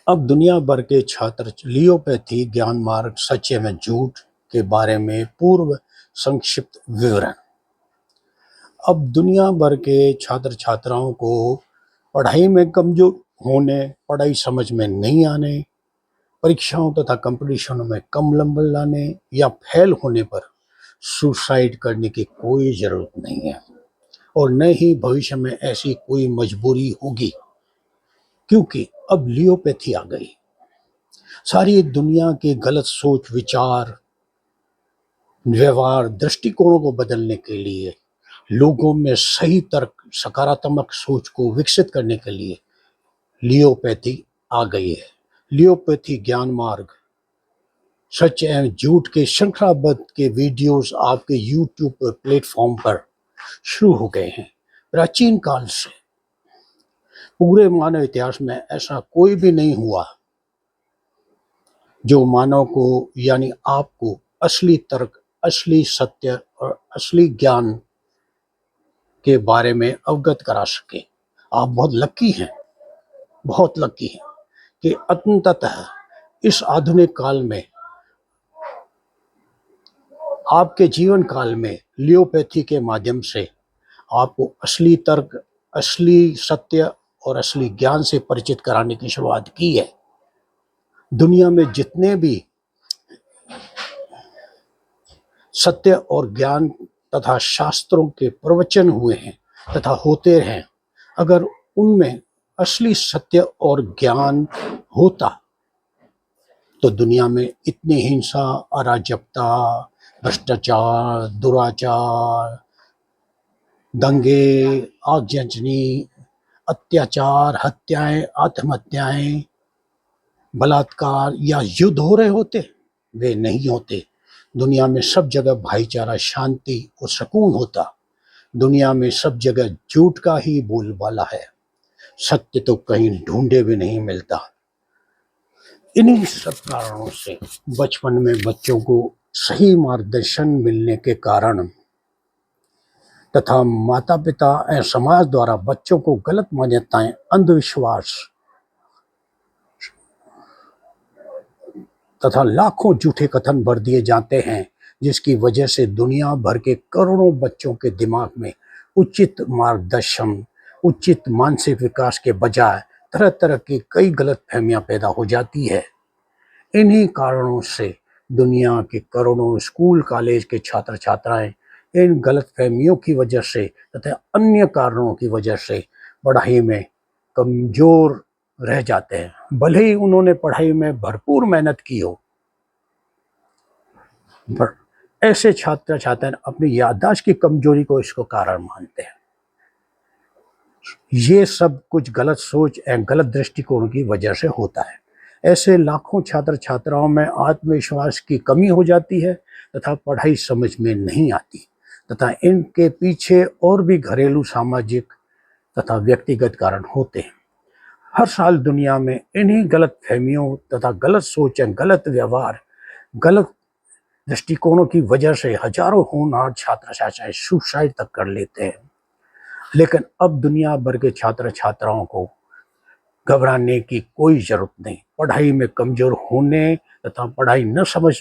अब दुनिया भर के छात्र लियोपैथी, ज्ञान मार्ग, सच एवं झूठ के बारे में पूर्व संक्षिप्त विवरण। अब दुनिया भर के छात्र छात्राओं को पढ़ाई में कमजोर होने, पढ़ाई समझ में नहीं आने, परीक्षाओं तथा कंपटीशनों में कम नंबर लाने या फेल होने पर सुसाइड करने की कोई जरूरत नहीं है और न ही भविष्य में ऐसी कोई मजबूरी होगी, क्योंकि अब लियोपैथी आ गई। सारी दुनिया के गलत सोच, विचार, व्यवहार, दृष्टिकोणों को बदलने के लिए, लोगों में सही तर्क, सकारात्मक सोच को विकसित करने के लिए लियोपैथी आ गई है। लियोपैथी ज्ञान मार्ग, सच एवं झूठ के श्रृंखलाबद्ध के वीडियोस आपके यूट्यूब प्लेटफॉर्म पर शुरू हो गए हैं। प्राचीन काल से पूरे मानव इतिहास में ऐसा कोई भी नहीं हुआ जो मानव को यानी आपको असली तर्क, असली सत्य और असली ज्ञान के बारे में अवगत करा सके। आप बहुत लकी हैं, बहुत लकी हैं कि अंततः इस आधुनिक काल में, आपके जीवन काल में लियोपैथी के माध्यम से आपको असली तर्क, असली सत्य और असली ज्ञान से परिचित कराने की शुरुआत की है। दुनिया में जितने भी सत्य और ज्ञान तथा शास्त्रों के प्रवचन हुए हैं तथा होते हैं, अगर उनमें असली सत्य और ज्ञान होता तो दुनिया में इतनी हिंसा, अराजकता, भ्रष्टाचार, दुराचार, दंगे, आगजनी, अत्याचार, हत्याएं, आत्महत्याएं, बलात्कार या युद्ध हो रहे होते, वे नहीं होते। दुनिया में सब जगह भाईचारा, शांति और सुकून होता। दुनिया में सब जगह झूठ का ही बोलबाला है, सत्य तो कहीं ढूंढे भी नहीं मिलता। इन्हीं सब कारणों से बचपन में बच्चों को सही मार्गदर्शन मिलने के कारण तथा माता पिता एवं समाज द्वारा बच्चों को गलत मान्यताएं, अंधविश्वास तथा लाखों झूठे कथन भर दिए जाते हैं, जिसकी वजह से दुनिया भर के करोड़ों बच्चों के दिमाग में उचित मार्गदर्शन, उचित मानसिक विकास के बजाय तरह तरह की कई गलत फहमियां पैदा हो जाती है। इन्हीं कारणों से दुनिया के करोड़ों स्कूल कॉलेज के छात्र छात्राएं इन गलत फहमियों की वजह से तथा अन्य कारणों की वजह से पढ़ाई में कमजोर रह जाते हैं। भले ही उन्होंने पढ़ाई में भरपूर मेहनत की हो, पर ऐसे छात्र छात्राएं अपनी याददाश्त की कमजोरी को इसको कारण मानते हैं। ये सब कुछ गलत सोच एवं गलत दृष्टिकोण की वजह से होता है। ऐसे लाखों छात्र छात्राओं में आत्मविश्वास की कमी हो जाती है तथा पढ़ाई समझ में नहीं आती तथा इनके पीछे और भी घरेलू, सामाजिक तथा व्यक्तिगत कारण होते हैं। हर साल दुनिया में इन्हीं गलत फहमियों तथा गलत सोच एवं गलत व्यवहार, गलत दृष्टिकोणों की वजह से हजारों होनहार छात्र छात्राएं सुसाइड तक कर लेते हैं। लेकिन अब दुनिया भर के छात्र छात्राओं को घबराने की कोई जरूरत नहीं। पढ़ाई में कमजोर होने तथा पढ़ाई न समझ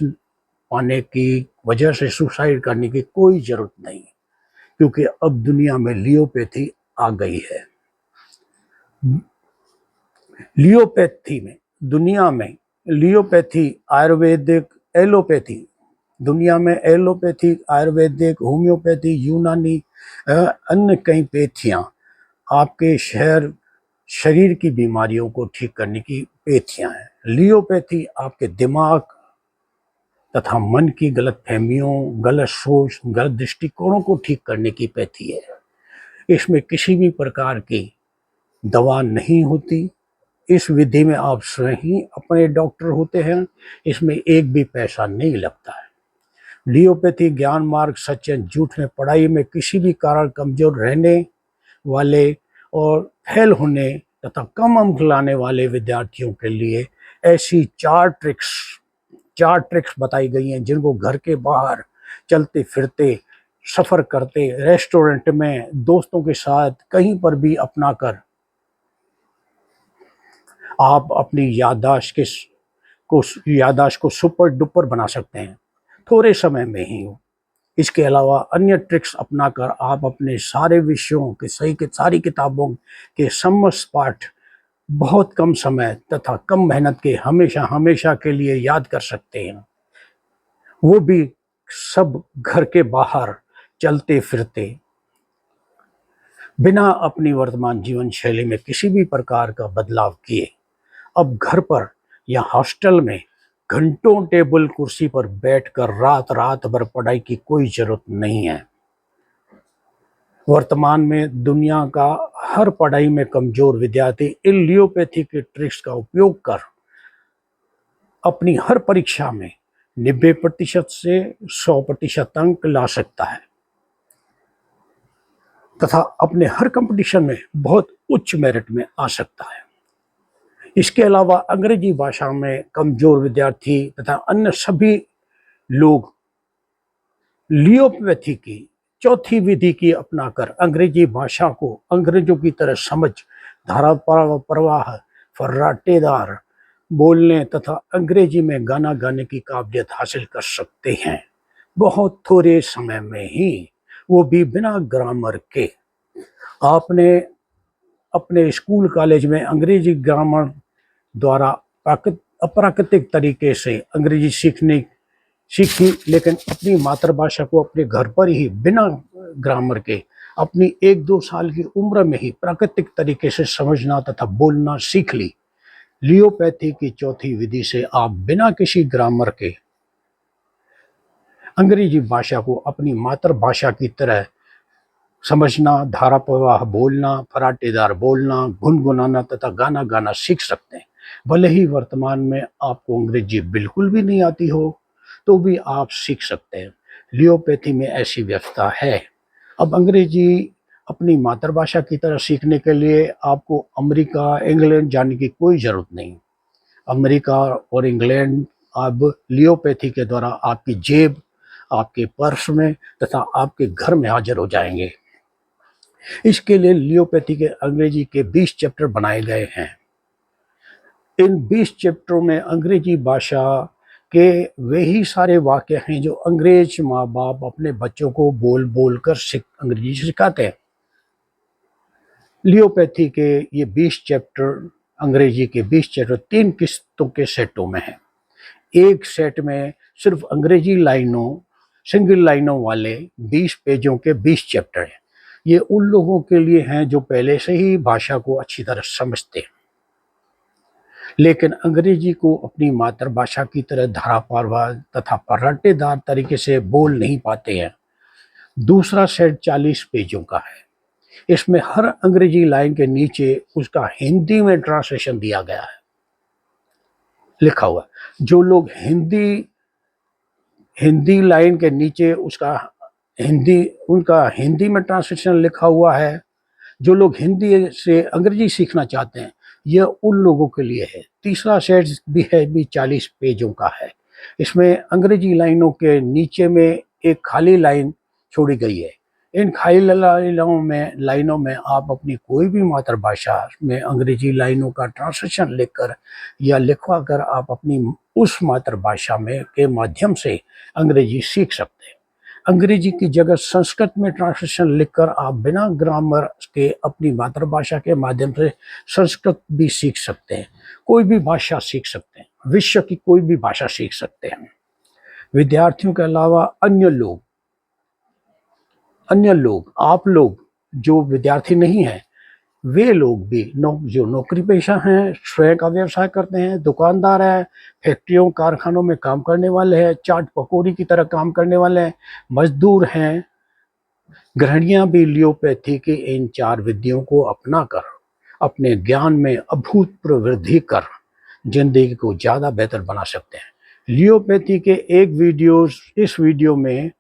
पाने की वजह से सुसाइड करने की कोई जरूरत नहीं, क्योंकि अब दुनिया में लियोपैथी आ गई है। लियोपैथी में, दुनिया में लियोपैथी, आयुर्वेदिक, एलोपैथी, दुनिया में एलोपैथी, आयुर्वेदिक, होम्योपैथी, यूनानी, अन्य कई पैथियां आपके शरीर की बीमारियों को ठीक करने की पैथियां हैं। लियोपैथी आपके दिमाग तथा मन की गलत फहमियों, गलत सोच, गलत दृष्टिकोणों को ठीक करने की पैथी है। इसमें किसी भी प्रकार की दवा नहीं होती। इस विधि में आप स्वयं ही अपने डॉक्टर होते हैं। इसमें एक भी पैसा नहीं लगता है। लियोपैथी ज्ञान मार्ग, सच एवं झूठ में पढ़ाई में किसी भी कारण कमजोर रहने वाले और फेल होने तथा कम अंक लाने वाले विद्यार्थियों के लिए ऐसी चार ट्रिक्स बताई गई हैं, जिनको घर के बाहर चलते फिरते, सफर करते, रेस्टोरेंट में, दोस्तों के साथ कहीं पर भी अपनाकर आप अपनी याददाश्त को सुपर डुपर बना सकते हैं थोड़े समय में ही। इसके अलावा अन्य ट्रिक्स अपनाकर आप अपने सारे विषयों के सारी किताबों के समस्त पाठ बहुत कम समय तथा कम मेहनत के हमेशा हमेशा के लिए याद कर सकते हैं, वो भी सब घर के बाहर चलते फिरते, बिना अपनी वर्तमान जीवन शैली में किसी भी प्रकार का बदलाव किए। अब घर पर या हॉस्टल में घंटों टेबल कुर्सी पर बैठकर रात रात भर पढ़ाई की कोई जरूरत नहीं है। वर्तमान में दुनिया का हर पढ़ाई में कमजोर विद्यार्थी इन लियोपैथी के ट्रिक्स का उपयोग कर अपनी हर परीक्षा में 90% से 100% अंक ला सकता है तथा अपने हर कंपटीशन में बहुत उच्च मेरिट में आ सकता है। इसके अलावा अंग्रेजी भाषा में कमजोर विद्यार्थी तथा अन्य सभी लोग लियोपैथी की चौथी विधि की अपनाकर अंग्रेजी भाषा को अंग्रेजों की तरह समझ, धारा प्रवाह, फर्राटेदार बोलने तथा अंग्रेजी में गाना गाने की काबिलियत हासिल कर सकते हैं, बहुत थोड़े समय में ही, वो भी बिना ग्रामर के। आपने अपने स्कूल कॉलेज में अंग्रेजी ग्रामर द्वारा अप्राकृतिक तरीके से अंग्रेजी सीखी, लेकिन अपनी मातृभाषा को अपने घर पर ही बिना ग्रामर के अपनी 1-2 साल की उम्र में ही प्राकृतिक तरीके से समझना तथा बोलना सीख ली। लियोपैथी की चौथी विधि से आप बिना किसी ग्रामर के अंग्रेजी भाषा को अपनी मातृभाषा की तरह समझना, धारा प्रवाह बोलना, फराटेदार बोलना, गुनगुनाना तथा गाना गाना सीख सकते हैं। भले ही वर्तमान में आपको अंग्रेजी बिल्कुल भी नहीं आती हो तो भी आप सीख सकते हैं। लियोपैथी में ऐसी व्यवस्था है। अब अंग्रेजी अपनी मातृभाषा की तरह सीखने के लिए आपको अमेरिका, इंग्लैंड जाने की कोई ज़रूरत नहीं। अमेरिका और इंग्लैंड अब लियोपैथी के द्वारा आपकी जेब, आपके पर्स में तथा आपके घर में हाजिर हो जाएंगे। इसके लिए लियोपैथी के अंग्रेजी के 20 चैप्टर बनाए गए हैं। इन 20 चैप्टरों में अंग्रेजी भाषा के वही सारे वाक्य हैं जो अंग्रेज माँ बाप अपने बच्चों को बोल बोल कर अंग्रेजी सिखाते हैं। लियोपैथी के ये 20 चैप्टर, अंग्रेजी के 20 चैप्टर 3 किस्तों के सेटों में हैं। एक सेट में सिर्फ अंग्रेजी सिंगल लाइनों वाले 20 पेजों के 20 चैप्टर हैं। ये उन लोगों के लिए हैं जो पहले से ही भाषा को अच्छी तरह समझते हैं, लेकिन अंग्रेजी को अपनी मातृभाषा की तरह धाराप्रवाह तथा फर्राटेदार तरीके से बोल नहीं पाते हैं। दूसरा सेट 40 पेजों का है। इसमें हर अंग्रेजी लाइन के नीचे उसका हिंदी में ट्रांसलेशन दिया गया है, लिखा हुआ। जो लोग हिंदी लाइन के नीचे उनका हिंदी में ट्रांसलेशन लिखा हुआ है। जो लोग हिंदी से अंग्रेजी सीखना चाहते हैं, यह उन लोगों के लिए है। तीसरा सेट भी 40 पेजों का है। इसमें अंग्रेजी लाइनों के नीचे में एक खाली लाइन छोड़ी गई है। इन खाली लाइनों में आप अपनी कोई भी मातृभाषा में अंग्रेजी लाइनों का ट्रांसलेशन लिखकर या लिखवा कर आप अपनी उस मातृभाषा में के माध्यम से अंग्रेजी सीख सकते हैं। अंग्रेजी की जगह संस्कृत में ट्रांसलेशन लिखकर आप बिना ग्रामर के अपनी मातृभाषा के माध्यम से संस्कृत भी सीख सकते हैं। कोई भी भाषा सीख सकते हैं, विश्व की कोई भी भाषा सीख सकते हैं। विद्यार्थियों के अलावा अन्य लोग, आप लोग जो विद्यार्थी नहीं हैं, वे लोग भी जो नौकरी पेशा हैं, स्वयं का व्यवसाय करते हैं, दुकानदार हैं, फैक्ट्रियों कारखानों में काम करने वाले हैं, चाट पकौड़ी की तरह काम करने वाले हैं, मजदूर हैं, गृहिणियां भी लियोपैथी की इन 4 विधियों को अपनाकर अपने ज्ञान में अभूतपूर्व वृद्धि कर जिंदगी को ज़्यादा बेहतर बना सकते हैं। लियोपैथी के इस वीडियो में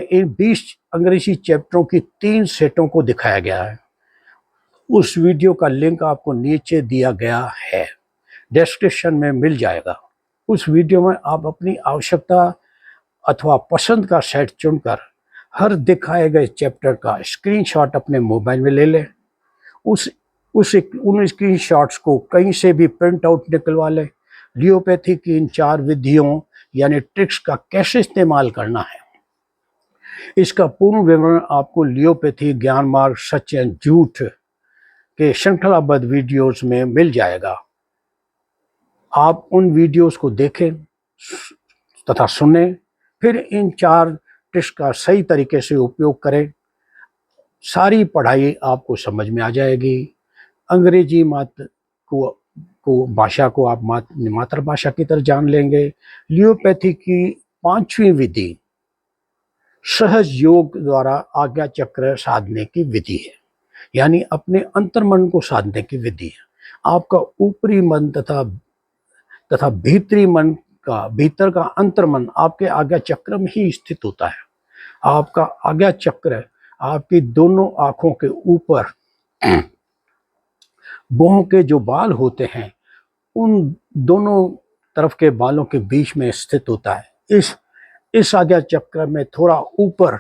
इन 20 अंग्रेजी चैप्टरों की 3 सेटों को दिखाया गया है। उस वीडियो का लिंक आपको नीचे दिया गया है, डिस्क्रिप्शन में मिल जाएगा। उस वीडियो में आप अपनी आवश्यकता अथवा पसंद का सेट चुनकर हर दिखाए गए चैप्टर का स्क्रीनशॉट अपने मोबाइल में ले लें। उस उन स्क्रीनशॉट्स को कहीं से भी प्रिंट आउट निकलवा लें। लियोपैथी की इन 4 विधियों यानी ट्रिक्स का कैसे इस्तेमाल करना है, इसका पूर्ण विवरण आपको लियोपैथी ज्ञान मार्ग सच एंड झूठ के श्रृंखलाबद्ध वीडियोस में मिल जाएगा। आप उन वीडियोस को देखें तथा सुनें, फिर इन 4 ट्रिक्स का सही तरीके से उपयोग करें। सारी पढ़ाई आपको समझ में आ जाएगी। अंग्रेजी भाषा को आप मातृभाषा की तरह जान लेंगे। लियोपैथी की 5वीं विधि सहज योग द्वारा आज्ञा चक्र साधने की विधि है, यानी अपने अंतर्मन को साधने की विधि है। आपका ऊपरी मन तथा भीतरी मन का भीतर का अंतर्मन आपके आज्ञा चक्र में ही स्थित होता है। आपका आज्ञा चक्र आपकी दोनों आंखों के ऊपर भौहों के जो बाल होते हैं उन दोनों तरफ के बालों के बीच में स्थित होता है। इस आज्ञा चक्र में थोड़ा ऊपर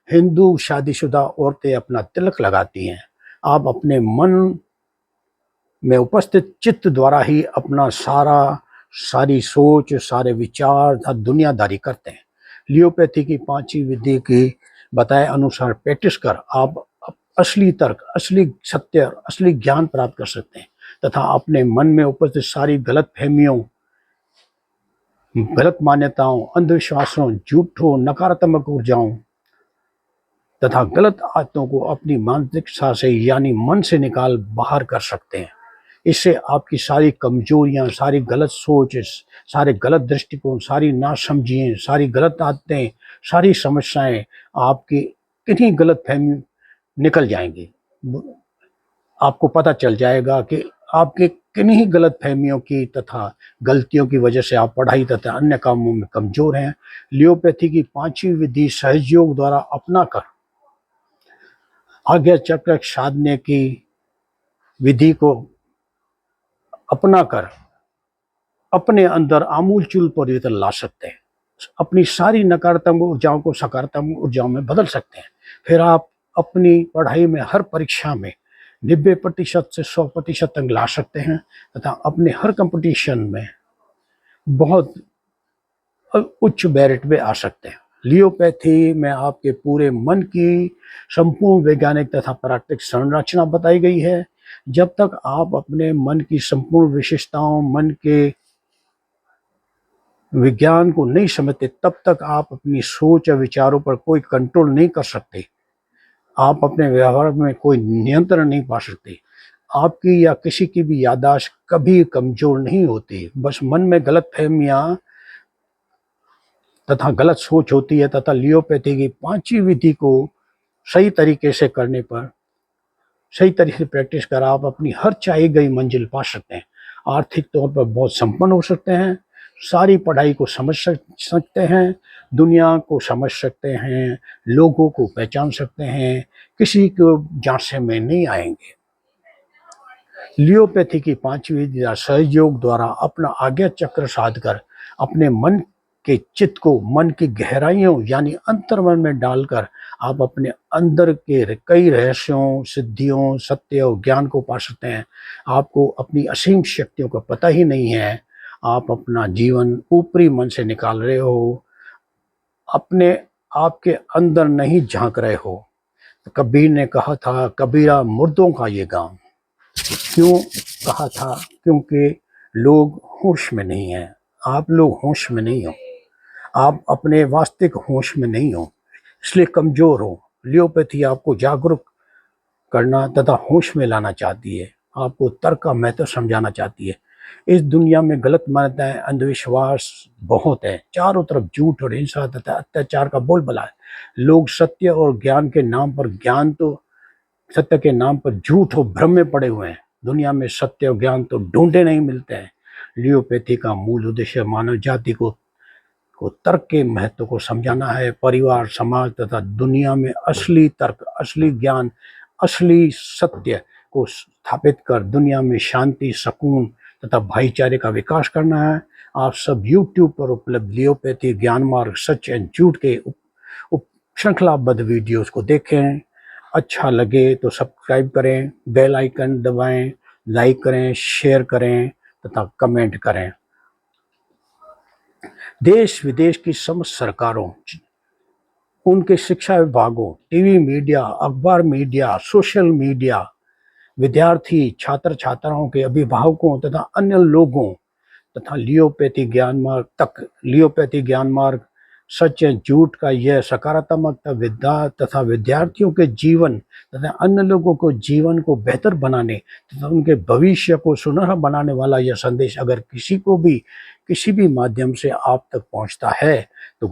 हिंदू शादीशुदा औरतें अपना तिलक लगाती हैं। आप अपने मन में उपस्थित चित्त द्वारा ही अपना सारी सोच, सारे विचार तथा दुनियादारी करते हैं। लियोपैथी की 5वीं विधि की बताए अनुसार प्रैक्टिस कर आप असली तर्क, असली सत्य और असली ज्ञान प्राप्त कर सकते हैं तथा अपने मन में उपस्थित सारी गलत फहमियों, गलत मान्यताओं, अंधविश्वासों, झूठों, नकारात्मक ऊर्जाओं तथा गलत आदतों को अपनी मानसिकता से यानी मन से निकाल बाहर कर सकते हैं। इससे आपकी सारी कमजोरियां, सारी गलत सोच, सारे गलत दृष्टिकोण, सारी नासमझियां, सारी गलत आदतें, सारी समस्याएं आपकी किन्हीं गलत फहमी निकल जाएंगी। आपको पता चल जाएगा कि आपके किन्हीं गलत फहमियों की तथा गलतियों की वजह से आप पढ़ाई तथा अन्य कामों में कमजोर हैं। लियोपैथी की 5वीं विधि सहयोग द्वारा अपना कर आज्ञा चक्र साधने की विधि को अपना कर अपने अंदर आमूलचूल परिवर्तन ला सकते हैं। अपनी सारी नकारात्मक ऊर्जाओं को सकारात्मक ऊर्जाओं में बदल सकते हैं। फिर आप अपनी पढ़ाई में हर परीक्षा में 90% से 100% तक ला सकते हैं तथा अपने हर कंपटीशन में बहुत उच्च मेरिट में आ सकते हैं। लियोपैथी में आपके पूरे मन की संपूर्ण वैज्ञानिक तथा प्राकृतिक संरचना बताई गई है। जब तक आप अपने मन की संपूर्ण विशेषताओं, मन के विज्ञान को नहीं समझते, तब तक आप अपनी सोच या विचारों पर कोई कंट्रोल नहीं कर सकते। आप अपने व्यवहार में कोई नियंत्रण नहीं पा सकते। आपकी या किसी की भी याददाश्त कभी कमजोर नहीं होती। बस मन में गलत फहमियां तथा गलत सोच होती है तथा लियोपैथी की 5वीं विधि को सही तरीके से करने पर, सही तरीके से प्रैक्टिस कर आप अपनी हर चाही गई मंजिल पा सकते हैं। आर्थिक तौर पर बहुत संपन्न हो सकते हैं, सारी पढ़ाई को समझ सकते हैं, दुनिया को समझ सकते हैं, लोगों को पहचान सकते हैं, किसी को जांचे में नहीं आएंगे। लियोपैथी की 5वीं विधि सहयोग द्वारा अपना आज्ञा चक्र साध कर अपने मन के चित्त को मन की गहराइयों यानी अंतर्मन में डालकर आप अपने अंदर के कई रहस्यों, सिद्धियों, सत्य और ज्ञान को पा सकते हैं। आपको अपनी असीम शक्तियों का पता ही नहीं है। आप अपना जीवन ऊपरी मन से निकाल रहे हो, अपने आपके अंदर नहीं झांक रहे हो। कबीर ने कहा था, कबीरा मुर्दों का ये गांव। क्यों कहा था? क्योंकि लोग होश में नहीं हैं। आप लोग होश में नहीं हो, आप अपने वास्तविक होश में नहीं हो, इसलिए कमजोर हो। लियोपैथी आपको जागरूक करना तथा होश में लाना चाहती है, आपको तर्क का महत्व समझाना चाहती है। इस दुनिया में गलत मान्यताएं, अंधविश्वास बहुत है। चारों तरफ झूठ और हिंसा तथा अत्याचार का बोलबाला है। लोग सत्य और ज्ञान के नाम पर सत्य के नाम पर झूठ और भ्रम में पड़े हुए हैं। दुनिया में सत्य और ज्ञान तो ढूंढे नहीं मिलते हैं। लियोपैथी का मूल उद्देश्य मानव जाति को तर्क के महत्व को समझाना है। परिवार, समाज तथा दुनिया में असली तर्क, असली ज्ञान, असली सत्य को स्थापित कर दुनिया में शांति, सुकून तथा भाईचारे का विकास करना है। आप सब YouTube पर उपलब्ध लियोपैथी ज्ञान मार्ग सच एंड झूठ के श्रृंखलाबद्ध वीडियोस को देखें। अच्छा लगे तो सब्सक्राइब करें, बेल आइकन दबाएं, लाइक करें, शेयर करें तथा कमेंट करें। देश विदेश की समस्त सरकारों, उनके शिक्षा विभागों, टीवी मीडिया, अखबार मीडिया, सोशल मीडिया, विद्यार्थी, छात्र छात्राओं के अभिभावकों तथा अन्य लोगों तथा लियोपैथी ज्ञान मार्ग सच या झूठ का यह सकारात्मक विद्या तथा विद्यार्थियों के जीवन तथा अन्य लोगों को जीवन को बेहतर बनाने तथा उनके भविष्य को सुनहरा बनाने वाला यह संदेश अगर किसी भी माध्यम से आप तक पहुंचता है तो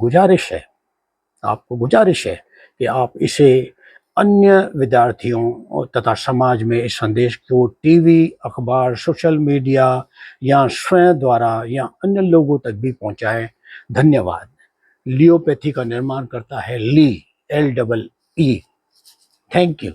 आपको गुजारिश है कि आप इसे अन्य विद्यार्थियों तथा समाज में इस संदेश को टीवी, अखबार, सोशल मीडिया या स्वयं द्वारा या अन्य लोगों तक भी पहुंचाएं। धन्यवाद। लियोपैथी का निर्माण करता है ली, LEE। Thank you.